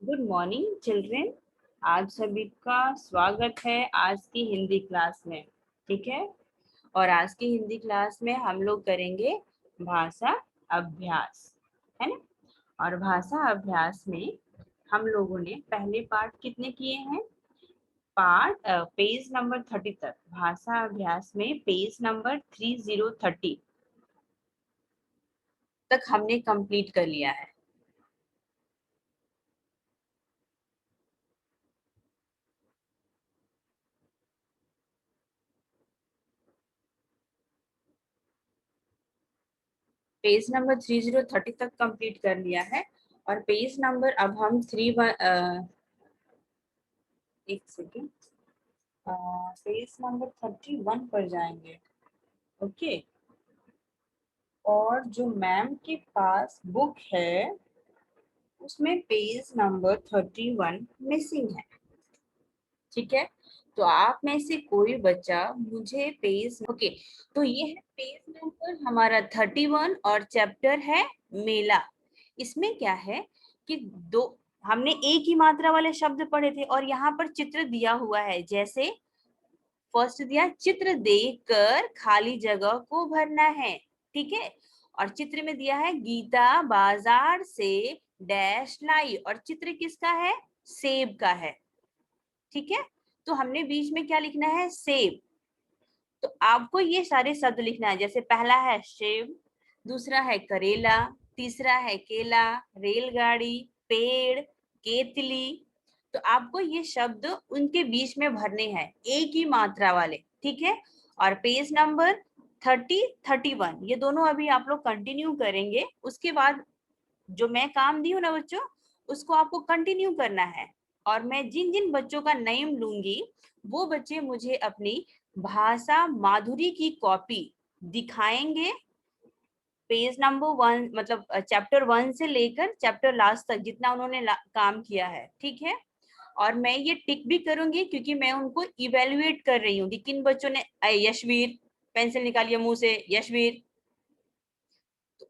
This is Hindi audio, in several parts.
Good morning children. आज सभी का स्वागत है आज की हिंदी क्लास में। ठीक है, और आज की हिंदी क्लास में हम लोग करेंगे भाषा अभ्यास, है ना। और भाषा अभ्यास में हम लोगों ने पहले पार्ट कितने किए हैं? पेज नंबर 30 तक। भाषा अभ्यास में पेज नंबर 3030 तक हमने कंप्लीट कर लिया है। पेज नंबर 3030 तक कंप्लीट कर लिया है। और पेज नंबर अब हम एक सेकेंड, पेज नंबर 31 पर जाएंगे। ओके, और जो मैम के पास बुक है उसमें पेज नंबर 31 मिसिंग है। ठीक है, तो आप में से कोई बच्चा मुझे पेज तो ये है पेज नंबर हमारा 31 और चैप्टर है मेला। इसमें क्या है कि दो हमने एक ही मात्रा वाले शब्द पढ़े थे और यहाँ पर चित्र दिया हुआ है। जैसे फर्स्ट दिया, चित्र देखकर खाली जगह को भरना है। ठीक है, और चित्र में दिया है गीता बाजार से डैश लाई, और चित्र किसका है? सेब का है। ठीक है, तो हमने बीच में क्या लिखना है? सेब। तो आपको ये सारे शब्द लिखना है। जैसे पहला है सेब, दूसरा है करेला, तीसरा है केला, रेलगाड़ी, पेड़, केतली। तो आपको ये शब्द उनके बीच में भरने हैं, एक ही मात्रा वाले। ठीक है, और पेज नंबर 31 ये दोनों अभी आप लोग कंटिन्यू करेंगे। उसके बाद जो मैं काम दी हूँ ना बच्चों, उसको आपको कंटिन्यू करना है। और मैं जिन जिन बच्चों का नेम लूंगी वो बच्चे मुझे अपनी भाषा माधुरी की कॉपी दिखाएंगे। पेज नंबर 1 मतलब चैप्टर 1 से लेकर चैप्टर लास्ट तक जितना उन्होंने काम किया है। ठीक है, और मैं ये टिक भी करूंगी क्योंकि मैं उनको इवेल्युएट कर रही हूँ कि किन बच्चों ने यशवीर पेंसिल निकालिए मुंह से, यशवीर।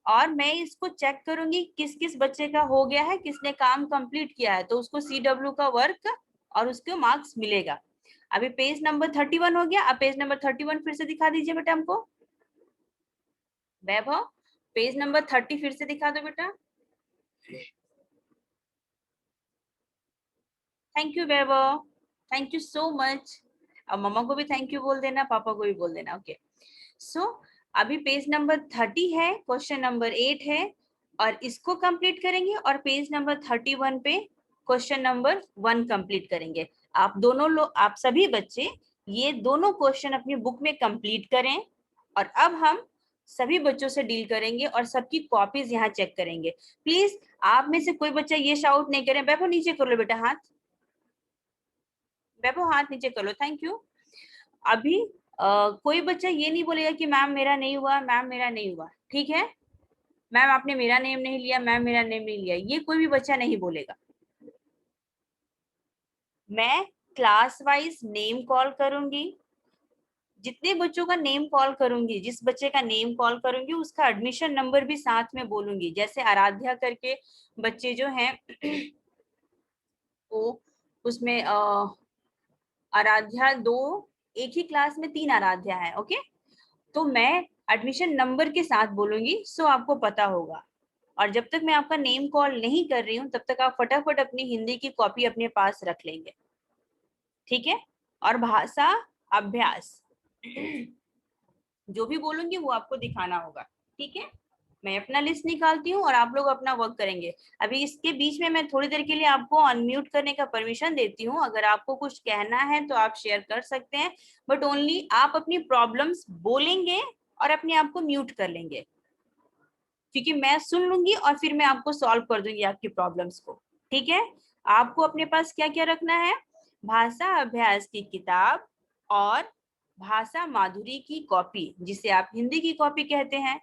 और मैं इसको चेक करूंगी किस किस बच्चे का हो गया है, किसने काम कंप्लीट किया है, तो उसको CW का वर्क और उसके मार्क्स मिलेगा। अभी पेज नंबर 31 हो गया। अब पेज नंबर 31 फिर से दिखा दीजिए बेटा हमको। वैभव, पेज नंबर 30 फिर से दिखा दो बेटा। Thank you Vaibhav, thank you so much. अब मम्मा को भी थैंक यू बोल देना, पापा को भी बोल देना। ओके, सो अभी पेज नंबर 30 है, क्वेश्चन नंबर 8 है, और इसको कंप्लीट करेंगे। और पेज नंबर 31 पे क्वेश्चन नंबर 1 कंप्लीट करेंगे। आप दोनों लोग, आप सभी बच्चे ये दोनों क्वेश्चन अपनी बुक में कंप्लीट करें। और अब हम सभी बच्चों से डील करेंगे और सबकी कॉपीज यहाँ चेक करेंगे। प्लीज आप में से कोई बच्चा ये शाउट नहीं करें। वैभव नीचे कर लो बेटा हाथ, वैभव हाथ नीचे कर लो, थैंक यू। अभी कोई बच्चा ये नहीं बोलेगा कि मैम मेरा नहीं हुआ, मैम मेरा नहीं हुआ। ठीक है, मैम आपने मेरा नेम नहीं लिया, मैम मेरा नेम नहीं लिया, ये कोई भी बच्चा नहीं बोलेगा। मैं क्लास वाइज नेम कॉल करूंगी। जितने बच्चों का नेम कॉल करूंगी, जिस बच्चे का नेम कॉल करूंगी उसका एडमिशन नंबर भी साथ में बोलूंगी। जैसे आराध्या करके बच्चे जो हैं वो उसमें आराध्या 2, एक ही क्लास में 3 आराध्या है। ओके, तो मैं एडमिशन नंबर के साथ बोलूंगी, सो आपको पता होगा। और जब तक मैं आपका नेम कॉल नहीं कर रही हूँ तब तक आप फटाफट अपनी हिंदी की कॉपी अपने पास रख लेंगे। ठीक है, और भाषा अभ्यास जो भी बोलूंगी वो आपको दिखाना होगा। ठीक है, मैं अपना लिस्ट निकालती हूँ और आप लोग अपना वर्क करेंगे। अभी इसके बीच में मैं थोड़ी देर के लिए आपको अनम्यूट करने का परमिशन देती हूँ। अगर आपको कुछ कहना है तो आप शेयर कर सकते हैं, बट ओनली आप अपनी प्रॉब्लम्स बोलेंगे और अपने आप को म्यूट कर लेंगे, क्योंकि मैं सुन लूंगी और फिर मैं आपको सॉल्व कर दूंगी आपकी प्रॉब्लम्स को। ठीक है, आपको अपने पास क्या क्या रखना है? भाषा अभ्यास की किताब और भाषा माधुरी की कॉपी, जिसे आप हिंदी की कॉपी कहते हैं।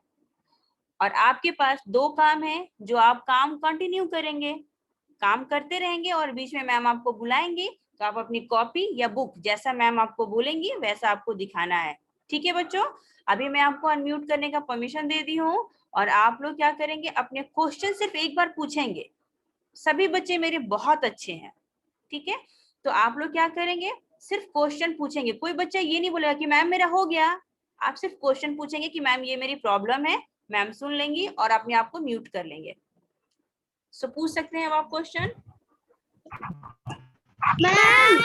और आपके पास 2 काम है जो आप काम कंटिन्यू करेंगे, काम करते रहेंगे, और बीच में मैम आपको बुलाएंगे तो आप अपनी कॉपी या बुक जैसा मैम आपको बोलेंगी वैसा आपको दिखाना है। ठीक है बच्चों, अभी मैं आपको अनम्यूट करने का परमिशन दे दी हूँ और आप लोग क्या करेंगे, अपने क्वेश्चन सिर्फ एक बार पूछेंगे। सभी बच्चे मेरे बहुत अच्छे हैं, ठीक है। तो आप लोग क्या करेंगे, सिर्फ क्वेश्चन पूछेंगे। कोई बच्चा ये नहीं बोलेगा कि मैम मेरा हो गया। आप सिर्फ क्वेश्चन पूछेंगे कि मैम ये मेरी प्रॉब्लम है, मैम सुन लेंगी और अपने आप को म्यूट कर लेंगे। सो पूछ सकते हैं अब आप क्वेश्चन। मैम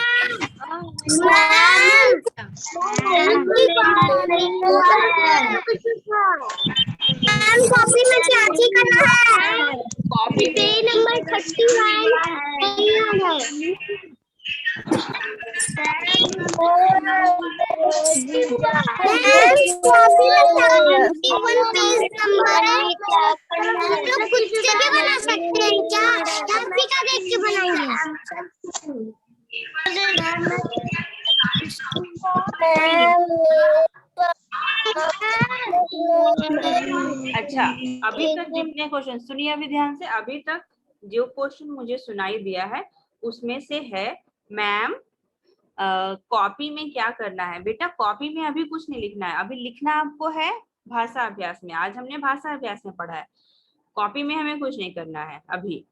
कॉपी में चाची करना है। कॉपी में पेज नंबर 31 कॉपी में 31 पेज नंबर है। हम लोग खुद से भी बना सकते हैं क्या, चाची का देख के बनाएंगे? अच्छा, अभी तक जितने क्वेश्चन सुनिए अभी ध्यान से, अभी तक जो क्वेश्चन मुझे सुनाई दिया है उसमें से है मैम कॉपी में क्या करना है। बेटा कॉपी में अभी कुछ नहीं लिखना है, अभी लिखना आपको है भाषा अभ्यास में। आज हमने भाषा अभ्यास में पढ़ा है, कॉपी में हमें कुछ नहीं करना है, अभी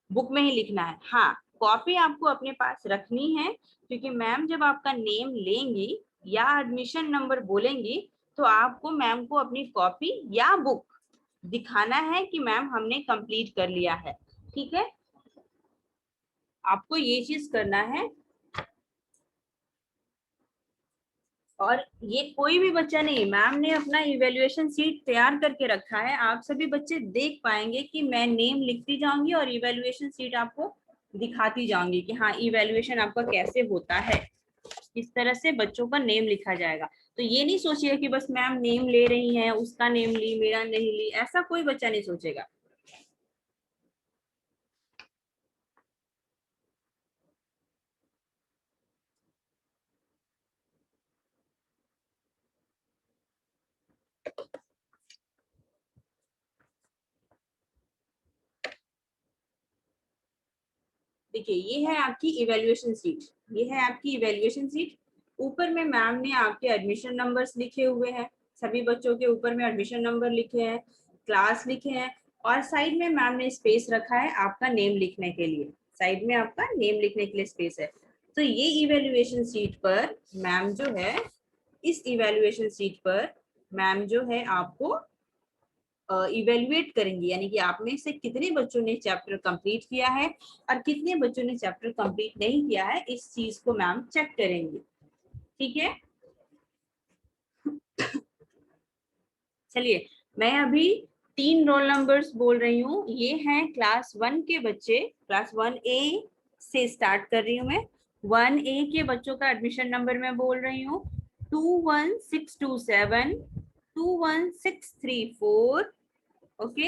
बुक में ही लिखना है। हाँ, कॉपी आपको अपने पास रखनी है, क्योंकि मैम जब आपका नेम लेंगी या एडमिशन नंबर बोलेंगी तो आपको मैम को अपनी कॉपी या बुक दिखाना है कि मैम हमने कंप्लीट कर लिया है, ठीक है। आपको ये चीज करना है। और ये कोई भी बच्चा नहीं, मैम ने अपना इवैल्यूएशन सीट तैयार करके रखा है, आप सभी बच्चे देख पाएंगे कि मैं नेम लिखती जाऊंगी और इवैल्यूएशन सीट आपको दिखाती जाऊंगी कि हाँ इवैल्यूएशन आपका कैसे होता है, इस तरह से बच्चों का नेम लिखा जाएगा। तो ये नहीं सोचिए कि बस मैम नेम ले रही हैं, उसका नेम ली मेरा नहीं ली, ऐसा कोई बच्चा नहीं सोचेगा। देखिए ये है आपकी इवैल्यूएशन सीट, ये है आपकी इवैल्यूएशन सीट। ऊपर में मैम ने आपके एडमिशन नंबर्स लिखे हुए हैं, सभी बच्चों के ऊपर में एडमिशन नंबर लिखे हैं, क्लास लिखे हैं, और साइड में मैम ने स्पेस रखा है आपका नेम लिखने के लिए, साइड में आपका नेम लिखने के लिए स्पेस है। तो ये इवैल्यूएशन सीट पर मैम जो है, इस इवैल्यूएशन सीट पर मैम जो है आपको इवेल्युएट करेंगे, यानी कि आप में से कितने बच्चों ने चैप्टर कंप्लीट किया है और कितने बच्चों ने चैप्टर कंप्लीट नहीं किया है, इस चीज को मैम चेक करेंगे, ठीक है। चलिए मैं अभी 3 रोल नंबर्स बोल रही हूँ, ये हैं क्लास 1 के बच्चे, क्लास 1A से स्टार्ट कर रही हूँ मैं। 1A के बच्चों का एडमिशन नंबर मैं बोल रही हूँ 21627, 21634, ओके,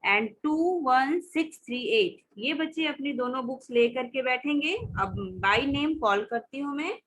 एंड 21638। ये बच्चे अपनी दोनों बुक्स लेकर के बैठेंगे। अब बाय नेम कॉल करती हूँ मैं।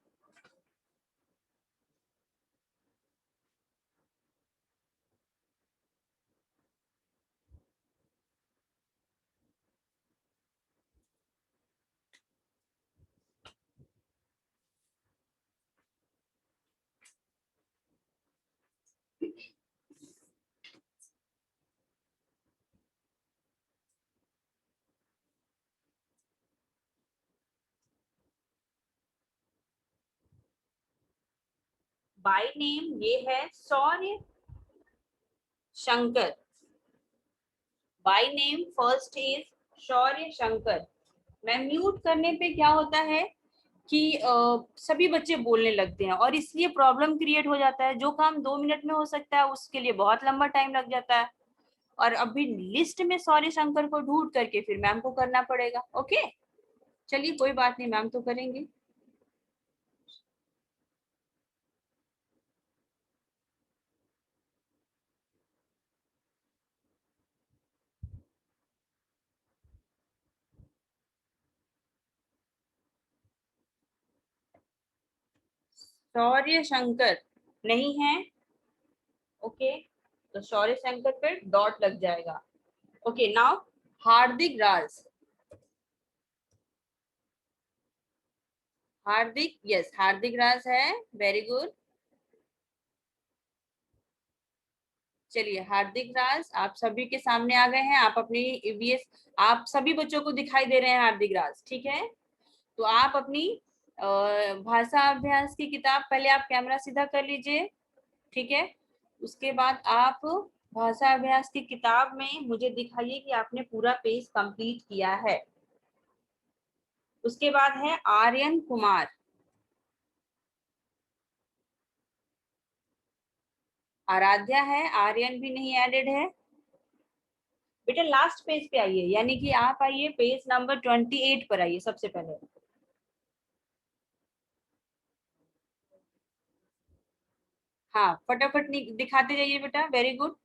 बाय नेम ये है Saurya Shankar, by name first is Shaurya Shankar. मैं म्यूट करने पे क्या होता है कि सभी बच्चे बोलने लगते हैं और इसलिए प्रॉब्लम क्रिएट हो जाता है। जो काम 2 मिनट में हो सकता है उसके लिए बहुत लंबा टाइम लग जाता है, और अभी लिस्ट में सौर्य शंकर को ढूंढ करके फिर मैम को करना पड़ेगा। ओके, चलिए कोई बात नहीं, मैम तो करेंगे। शौर्य शंकर नहीं है, ओके, तो शौर्य शंकर पे डॉट लग जाएगा। ओके, नाउ हार्दिक राज, हार्दिक, यस हार्दिक राज है, वेरी गुड। चलिए हार्दिक राज आप सभी के सामने आ गए हैं। आप अपनी ईवीएस आप सभी बच्चों को दिखाई दे रहे हैं हार्दिक राज, ठीक है। तो आप अपनी भाषा अभ्यास की किताब पहले आप कैमरा सीधा कर लीजिए, ठीक है। उसके बाद आप भाषा अभ्यास की किताब में मुझे दिखाइए कि आपने पूरा पेज कंप्लीट किया है। उसके बाद है आर्यन कुमार। आराध्या है, आर्यन भी नहीं एडेड है। बेटा लास्ट पेज पे आइए, यानी कि आप आइए पेज नंबर 28 पर आइए सबसे पहले। हाँ फटाफट दिखाते जाइए बेटा, very good.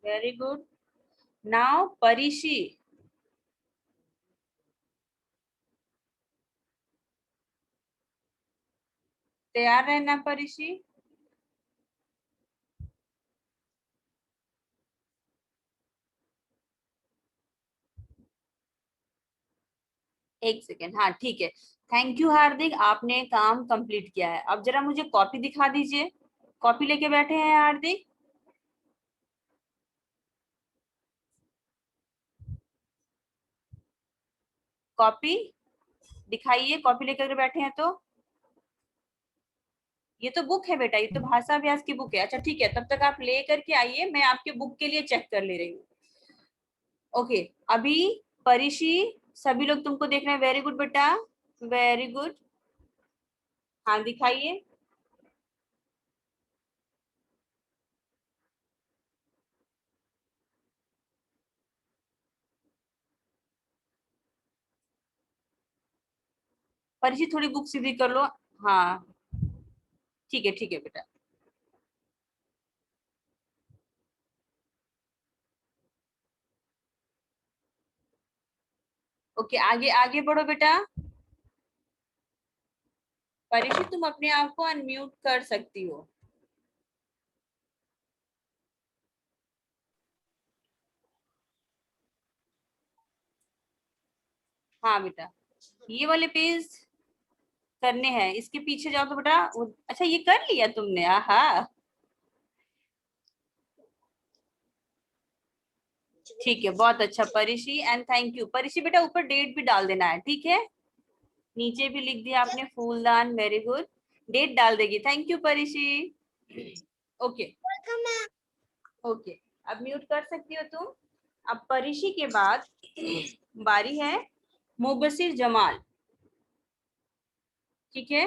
Very good. Now Parishi. तैयार रहना परिशी। एक सेकेंड, हाँ ठीक है। थैंक यू हार्दिक, आपने काम कंप्लीट किया है। अब जरा मुझे कॉपी दिखा दीजिए। कॉपी लेके बैठे हैं हार्दिक? कॉपी दिखाइए, कॉपी लेकर बैठे हैं तो। ये तो बुक है बेटा, ये तो भाषा अभ्यास की बुक है। अच्छा ठीक है, तब तक आप ले करके आइए, मैं आपके बुक के लिए चेक कर ले रही हूँ। ओके अभी परिशी, सभी लोग तुमको देख रहे हैं, वेरी गुड बेटा, वेरी गुड। हाँ दिखाइए। परिशी थोड़ी बुक सीधी कर लो। हाँ ठीक है बेटा। ओके आगे आगे बढ़ो बेटा। परिशी तुम अपने आप को अनम्यूट कर सकती हो। हाँ बेटा, ये वाले पेज करने हैं, इसके पीछे जाओ तो बेटा अच्छा ये कर लिया तुमने, आहा ठीक है, बहुत अच्छा परिशी, एंड थैंक यू परिशी। बेटा ऊपर डेट भी डाल देना है, ठीक है। नीचे भी लिख दिया आपने फूलदान, वेरी गुड। डेट डाल देगी, थैंक यू परिशी। ओके ओके, अब म्यूट कर सकती हो तुम। अब परिशी के बाद बारी है मुबशिर जमाल, ठीक है।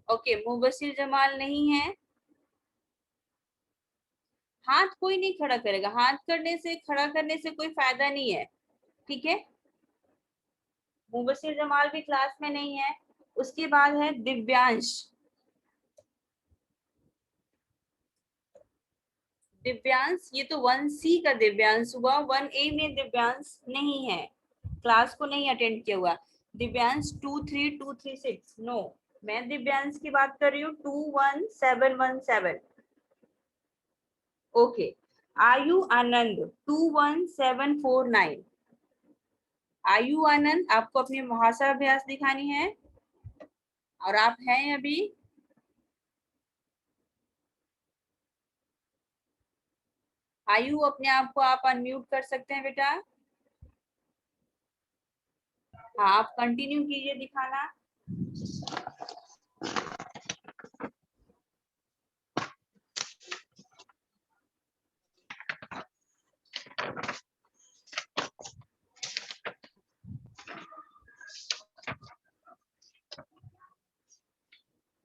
ओके मुबशिर जमाल नहीं है। हाथ कोई नहीं खड़ा करेगा, हाथ करने से खड़ा करने से कोई फायदा नहीं है, ठीक है। मुबशिर जमाल भी क्लास में नहीं है। उसके बाद है दिव्यांश। दिव्यांश ये तो 1C का दिव्यांश हुआ, 1A में दिव्यांश नहीं है, क्लास को नहीं अटेंड किया हुआ। दिव्यांश 23236 नो, मैं दिव्यांश की बात कर रही हूँ 21717। ओके आयु आनंद 21749। आयु आनंद आपको अपनी भाषा अभ्यास दिखानी है और आप हैं अभी। आयु अपने आप को आप अनम्यूट कर सकते हैं बेटा। हाँ आप कंटिन्यू कीजिए दिखाना।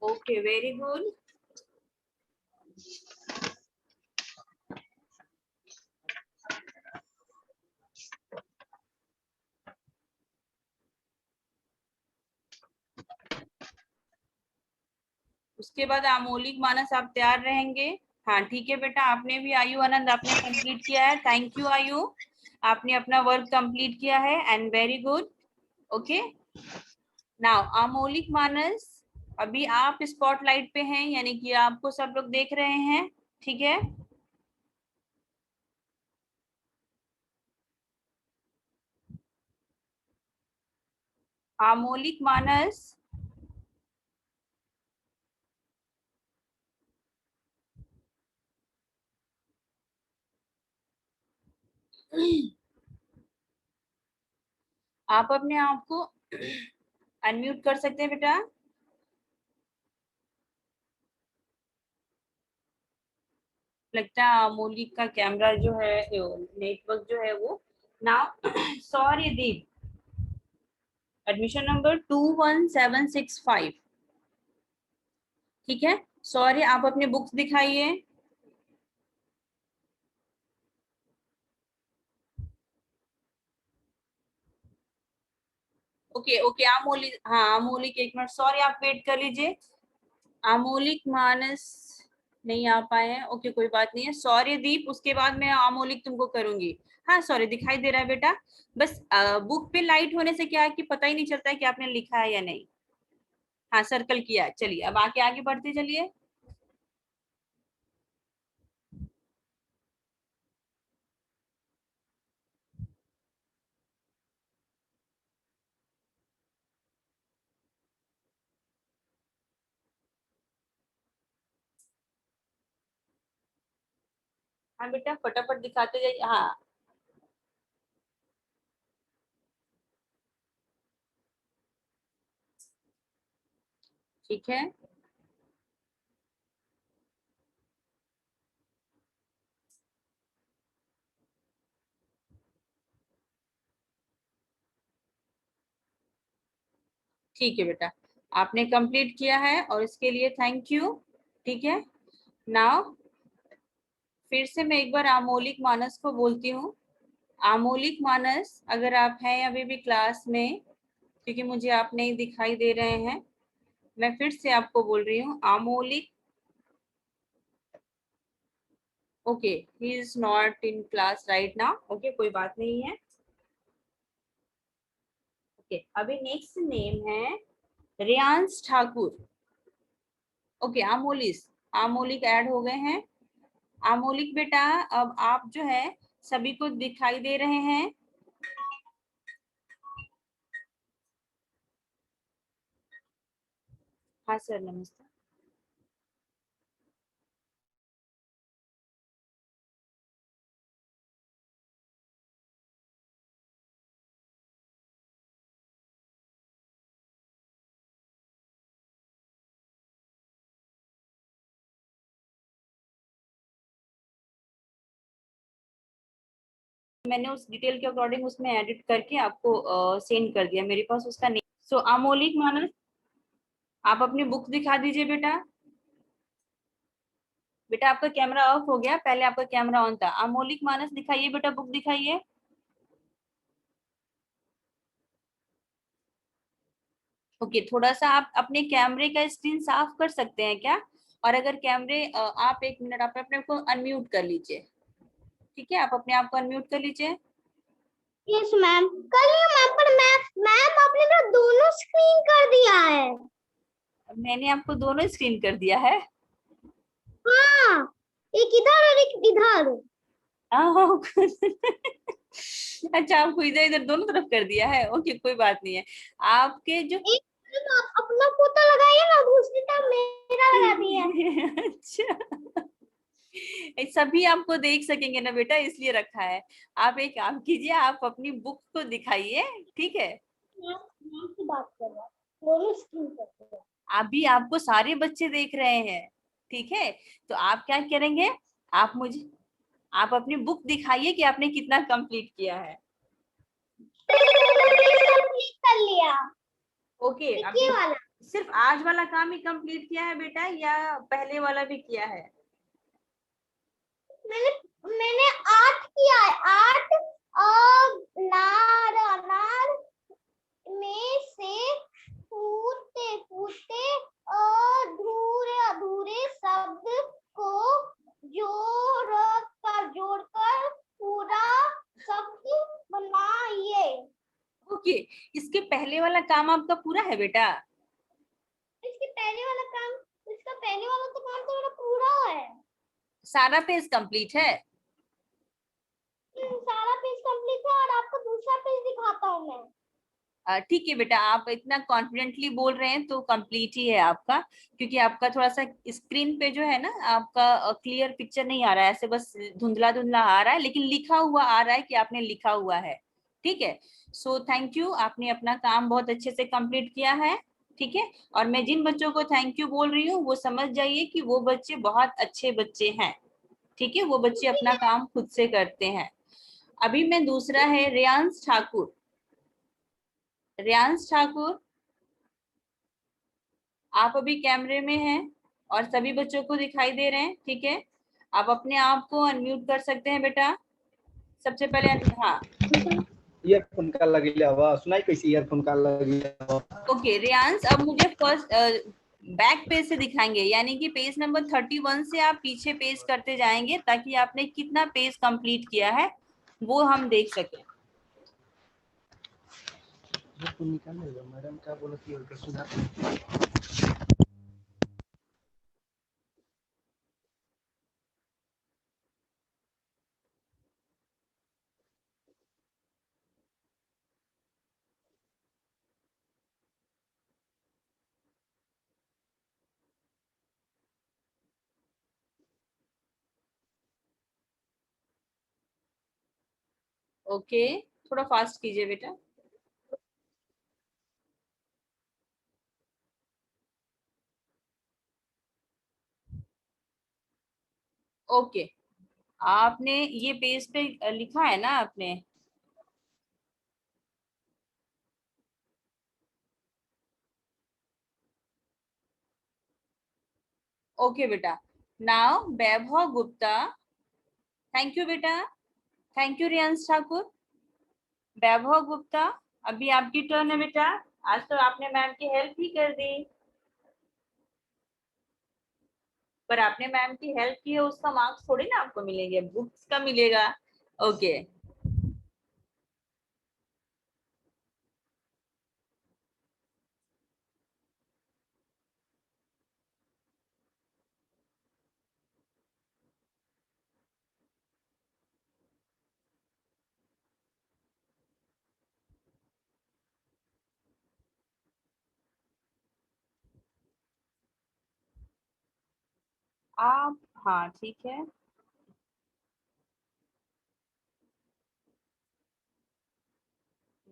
Okay very good. उसके बाद आमोलिक मानस आप तैयार रहेंगे। हाँ ठीक है बेटा, आपने भी आयु आनंद आपने कंप्लीट किया है, थैंक यू आयु, आपने अपना वर्क कंप्लीट किया है and very good. Okay now Amolik Manas, अभी आप स्पॉटलाइट पे हैं, यानी कि आपको सब लोग देख रहे हैं, ठीक है। आमोलिक मानस आप अपने आप को अनम्यूट कर सकते हैं बेटा। लगता है आमोलिक का कैमरा जो है, नेटवर्क जो है वो नाउ। सॉरी दीप, एडमिशन नंबर 21765, ठीक है। सॉरी, आप अपने बुक्स दिखाइए। ओके ओके, आमोलिक, हाँ आमोलिक, एक मिनट, सॉरी आप वेट कर लीजिए। आमोलिक मानस नहीं आ पाए हैं, ओके कोई बात नहीं है, सॉरी दीप, उसके बाद मैं आमोलिक तुमको करूंगी। हाँ सॉरी, दिखाई दे रहा है बेटा। बस बुक पे लाइट होने से क्या है कि पता ही नहीं चलता है कि आपने लिखा है या नहीं। हाँ सर्कल किया, चलिए अब आगे आगे बढ़ते चलिए। हाँ बेटा फटाफट दिखाते जाइए, हाँ ठीक है। ठीक है बेटा, आपने कंप्लीट किया है और इसके लिए थैंक यू। ठीक है, नाउ फिर से मैं एक बार आमोलिक मानस को बोलती हूँ। आमोलिक मानस, अगर आप हैं अभी भी क्लास में, क्योंकि मुझे आप नहीं दिखाई दे रहे हैं, मैं फिर से आपको बोल रही हूँ Amolik. Okay, he is not in class right now, okay कोई बात नहीं है। ओके, अभी नेक्स्ट नेम है रियांश ठाकुर। ओके, आमोलिस, आमोलिक ऐड हो गए हैं। आमोलिक बेटा, अब आप जो है सभी को दिखाई दे रहे हैं। हाँ सर नमस्ते। मैंने उस डिटेल के अकॉर्डिंग उसमें एडिट करके आपको सेंड कर दिया, मेरे पास उसका नेम। सो आमोलिक मानस, आप अपनी बुक दिखा दीजिए बेटा। बेटा आपका कैमरा ऑफ हो गया, पहले आपका कैमरा ऑन था। आमोलिक मानस दिखाइए बेटा, बुक दिखाइए। ओके, थोड़ा सा आप अपने कैमरे का स्क्रीन साफ कर सकते हैं क्या? और अगर कैमरे आप एक मिनट, आप अपने को अनम्यूट कर लीजिए। ठीक है, आप अपने आप को अनम्यूट कर लीजिए। यस मैम, कर लिया मैम, पर मैम आपने ना दोनों स्क्रीन कर दिया है। मैंने आपको दोनों स्क्रीन कर दिया है। हाँ, एक इधर और एक इधर। अच्छा, आपको इधर इधर दोनों तरफ कर दिया है, ओके कोई बात नहीं है। आपके जो एक तरफ आप अपना फोटो लगाइए ना, दूसरी तरफ मेरा लगा दिया। अच्छा, सभी आपको देख सकेंगे ना बेटा, इसलिए रखा है। आप एक काम कीजिए, आप अपनी बुक को दिखाइए, ठीक है। मैम से बात कर रहा हूँ, दोनों स्क्रीन कर रहा हूँ। अभी आपको सारे बच्चे देख रहे हैं, ठीक है। तो आप क्या करेंगे, आप मुझे, आप अपनी बुक दिखाइए कि आपने कितना कंप्लीट किया है। कंप्लीट कर लिया। ओके, ये अभी वाला सिर्फ आज वाला काम ही कंप्लीट किया है बेटा, या पहले वाला भी किया है? मैंने मैंने 8 किया है, 8 नार अनार में से फूटते फूटते अधूरे अधूरे शब्द को जोड़कर पूरा शब्द बनाइए। ओके, इसके पहले वाला काम आपका पूरा है बेटा? इसके पहले वाला काम, इसका पहले वाला तो काम तो मेरा पूरा है। सारा पेज कंप्लीट है? सारा पेज कंप्लीट है और आपको दूसरा पेज दिखाता हूँ मैं। ठीक है बेटा, आप इतना कॉन्फिडेंटली बोल रहे हैं तो कंप्लीट ही है आपका, क्योंकि आपका थोड़ा सा स्क्रीन पे जो है ना आपका क्लियर पिक्चर नहीं आ रहा है, ऐसे बस धुंधला धुंधला आ रहा है, लेकिन लिखा हुआ आ रहा है कि आपने लिखा हुआ है। ठीक है, सो थैंक यू, आपने अपना काम बहुत अच्छे से कंप्लीट किया है। ठीक है, और मैं जिन बच्चों को थैंक यू बोल रही हूँ वो समझ जाइए कि वो बच्चे बहुत अच्छे बच्चे हैं। ठीक है, वो बच्चे अपना काम खुद से करते हैं। अभी मैं दूसरा है रेयांश ठाकुर। रेयांश ठाकुर, आप अभी कैमरे में हैं और सभी बच्चों को दिखाई दे रहे हैं। ठीक है, आप अपने आप को अनम्यूट कर सकते हैं बेटा। सबसे पहले हाँ, ईयरफोन का लगे हवा सुनाई कैसी ईयरफोन का लगे हवा। ओके रेयांश, अब मुझे फर्स्ट बैक पेज से दिखाएंगे, यानी कि पेज नंबर 31 से आप पीछे पेज करते जाएंगे ताकि आपने कितना पेज कंप्लीट किया है वो हम देख सकें। मैडम क्या बोलती है सुना। ओके, थोड़ा फास्ट कीजिए बेटा। ओके, आपने ये पेज पे लिखा है ना आपने? ओके बेटा, now Vaibhav Gupta. Thank you बेटा, थैंक यू रियांश ठाकुर। वैभव गुप्ता, अभी आपकी टर्न है बेटा। आज तो आपने मैम की हेल्प ही कर दी, पर आपने मैम की हेल्प की है उसका मार्क्स थोड़ी ना आपको मिलेंगे, बुक्स का मिलेगा। ओके, आप हाँ ठीक है।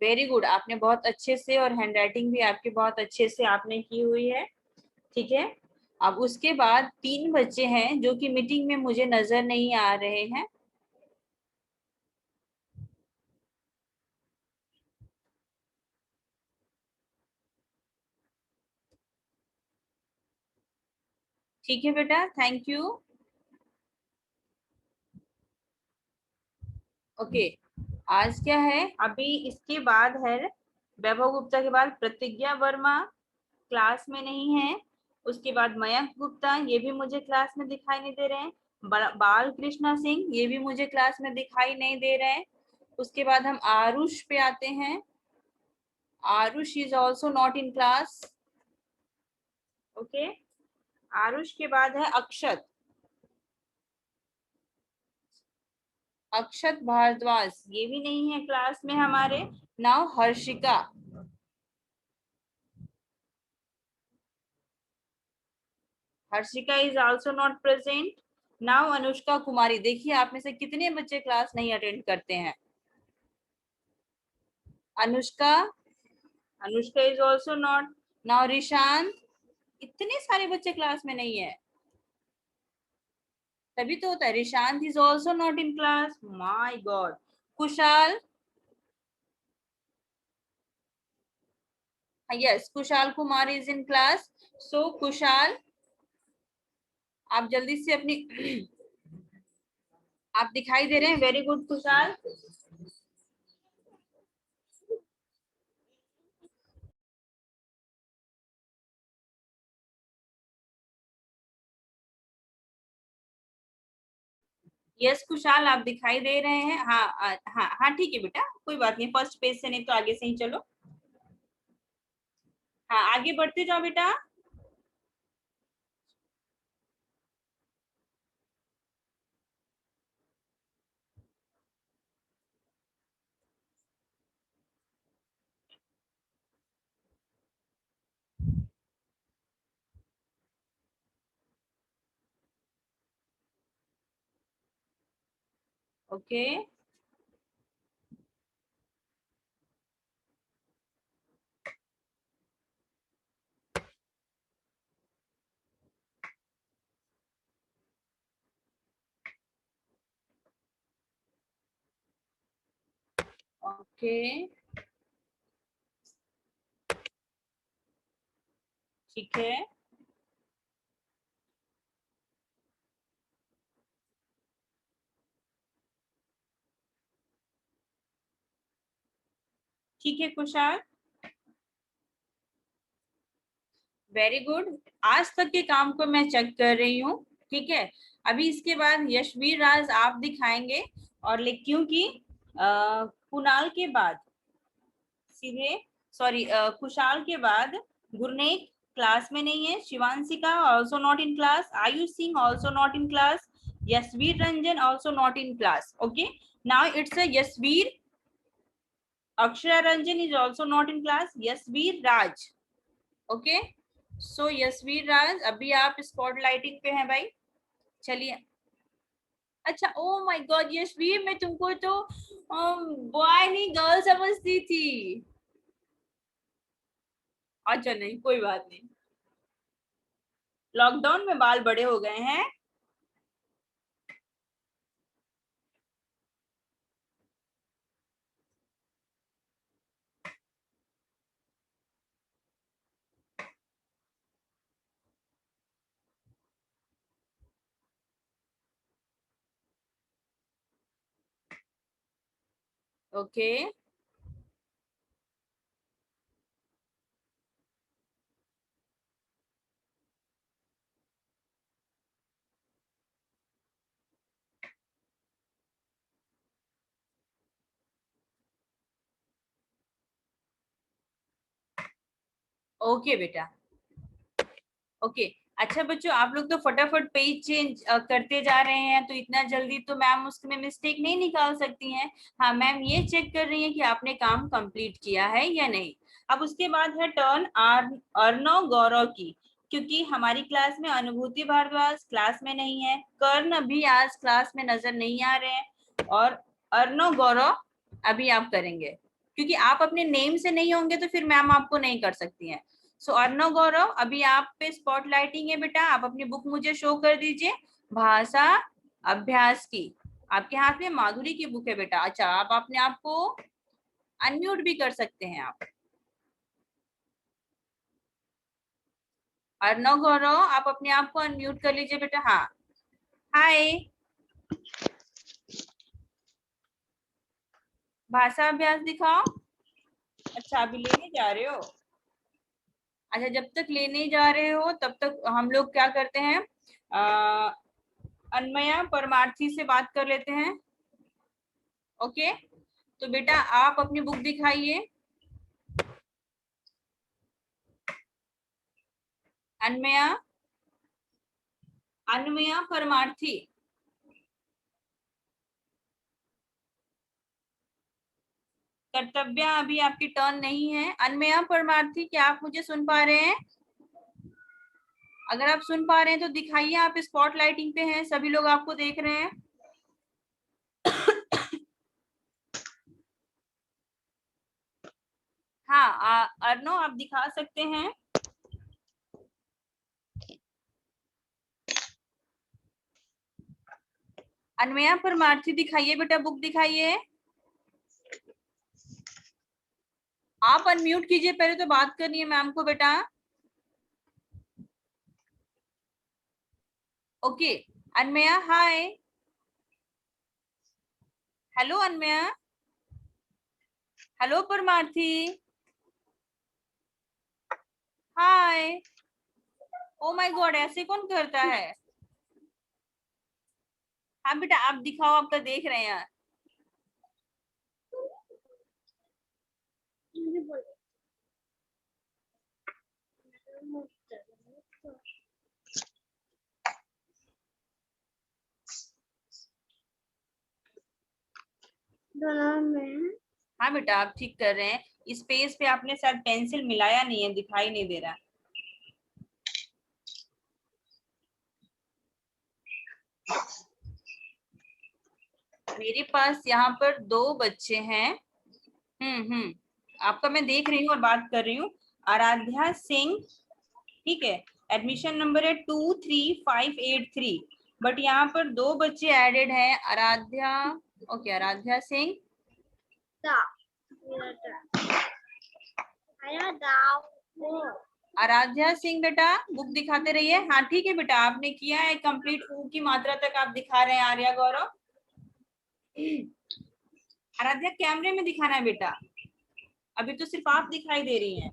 वेरी गुड, आपने बहुत अच्छे से, और हैंडराइटिंग भी आपकी बहुत अच्छे से आपने की हुई है। ठीक है, अब उसके बाद 3 बच्चे हैं जो कि मीटिंग में मुझे नजर नहीं आ रहे हैं। ठीक है बेटा, थैंक यू। ओके, आज क्या है, अभी इसके बाद है वैभव गुप्ता के बाद प्रतिज्ञा वर्मा, क्लास में नहीं है। उसके बाद मयंक गुप्ता, ये भी मुझे क्लास में दिखाई नहीं दे रहे हैं। बाल कृष्णा सिंह, ये भी मुझे क्लास में दिखाई नहीं दे रहे हैं। उसके बाद हम आरुष पे आते हैं। Aarush is also not in class. Okay, Aarush के बाद है अक्षत। अक्षत भारद्वाज, ये भी नहीं है क्लास में हमारे। Now Harshika. Harshika is also not present. Now Anushka Kumari, देखिए आप में से कितने बच्चे क्लास नहीं अटेंड करते हैं। Anushka, Anushka is also not. Now Rishant, इतने सारे बच्चे क्लास में नहीं है, तभी तो होता है। Rishant is also not in class, my god. Kushal, yes Kushal Kumar is in class. So Kushal, आप जल्दी से अपनी आप दिखाई दे रहे हैं, very good Kushal. Yes Kushal, आप दिखाई दे रहे हैं। हाँ हाँ हाँ ठीक है बेटा, कोई बात नहीं, फर्स्ट पेज से नहीं तो आगे से ही चलो। हाँ आगे बढ़ते जाओ बेटा। ओके ओके ठीक है। ठीक है कुशाल, वेरी गुड। आज तक के काम को मैं चेक कर रही हूँ। ठीक है, अभी इसके बाद यशवीर राज आप दिखाएंगे, और क्योंकि कुणाल के बाद सीधे, सॉरी कुशाल के बाद गुरनेक क्लास में नहीं है, Shivanshika also not in class, Ayush Singh also not in class, Yashveer Ranjan also not in class. Okay, now it's a Yashveer, Akshara Ranjan is also not in class, Yashveer Raj. Okay, so Yashveer Raj अभी आप स्पॉट लाइटिंग पे हैं भाई, चलिए। अच्छा, ओ माय गॉड यशवीर, मैं तुमको तो बॉय नहीं गर्ल समझती थी। अच्छा नहीं, कोई बात नहीं, लॉकडाउन में बाल बड़े हो गए हैं। ओके ओके बेटा, ओके। अच्छा बच्चों, आप लोग तो फटाफट पेज चेंज करते जा रहे हैं, तो इतना जल्दी तो मैम उसमें मिस्टेक नहीं निकाल सकती हैं। हाँ, मैम ये चेक कर रही हैं कि आपने काम कंप्लीट किया है या नहीं। अब उसके बाद है टर्न अर्णव गौरव की, क्योंकि हमारी क्लास में अनुभूति भारद्वाज क्लास में नहीं है, कर्ण भी आज क्लास में नजर नहीं आ रहे हैं, और अर्णव गौरव अभी आप करेंगे, क्योंकि आप अपने नेम से नहीं होंगे तो फिर मैम आपको नहीं कर सकती हैं। सो अर्णव गौरव, अभी आप पे स्पॉट लाइटिंग है बेटा, आप अपनी बुक मुझे शो कर दीजिए, भाषा अभ्यास की। आपके हाथ में माधुरी की बुक है बेटा। अच्छा, आप अपने आप को अनम्यूट भी कर सकते हैं आप। अर्णव गौरव, आप अपने आप को अनम्यूट कर लीजिए बेटा। हाँ, हाय, भाषा अभ्यास दिखाओ। अच्छा, अभी लेने जा रहे हो। अच्छा, जब तक लेने जा रहे हो तब तक हम लोग क्या करते हैं, अन्मया परमार्थी से बात कर लेते हैं। ओके, तो बेटा आप अपनी बुक दिखाइए। अन्मया, अन्मया परमार्थी, कर्तव्य अभी आपकी टर्न नहीं है। अन्मया परमार्थी, क्या आप मुझे सुन पा रहे हैं? अगर आप सुन पा रहे हैं तो दिखाइए, आप स्पॉट लाइटिंग पे हैं, सभी लोग आपको देख रहे हैं। हाँ, अर्नो आप दिखा सकते हैं। अन्मया परमार्थी दिखाइए बेटा, बुक दिखाइए। आप अनम्यूट कीजिए, पहले तो बात करनी है मैम को बेटा। Okay, Anmaya hi, hello Anmaya, hello Paramarthi, hi. Oh my god, ऐसे कौन करता है? हाँ बेटा, आप दिखाओ, आपका देख रहे हैं। हाँ बेटा, आप ठीक कर रहे हैं। इस पेज पे आपने शायद पेंसिल मिलाया नहीं है, दिखाई नहीं दे रहा। मेरे पास यहाँ पर 2 बच्चे हैं। आपका मैं देख रही हूँ और बात कर रही हूँ। आराध्या सिंह, ठीक है, एडमिशन नंबर है 23583, बट यहाँ पर 2 बच्चे एडेड हैं, आराध्या, ओके, आराध्या सिंह। आराध्या सिंह बेटा बुक दिखाते रहिए। हाँ ठीक है बेटा, आपने किया है कंप्लीट, ऊ की मात्रा तक आप दिखा रहे हैं आर्या गौरव। आराध्या कैमरे में दिखाना है बेटा, अभी तो सिर्फ आप दिखाई दे रही हैं।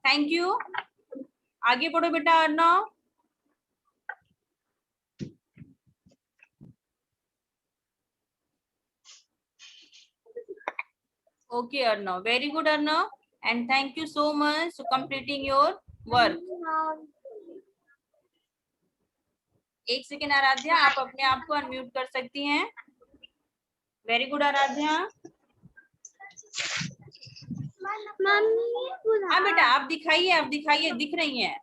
थैंक यू, आगे बढ़ो बेटा Arnav. Okay Arnav, very good Arnav, and thank you so much for completing your work. एक सेकेंड आराध्या, आप अपने आप को अनम्यूट कर सकती हैं। Very good Aaradhya. हाँ बेटा आप दिखाइए, दिख रही हैं।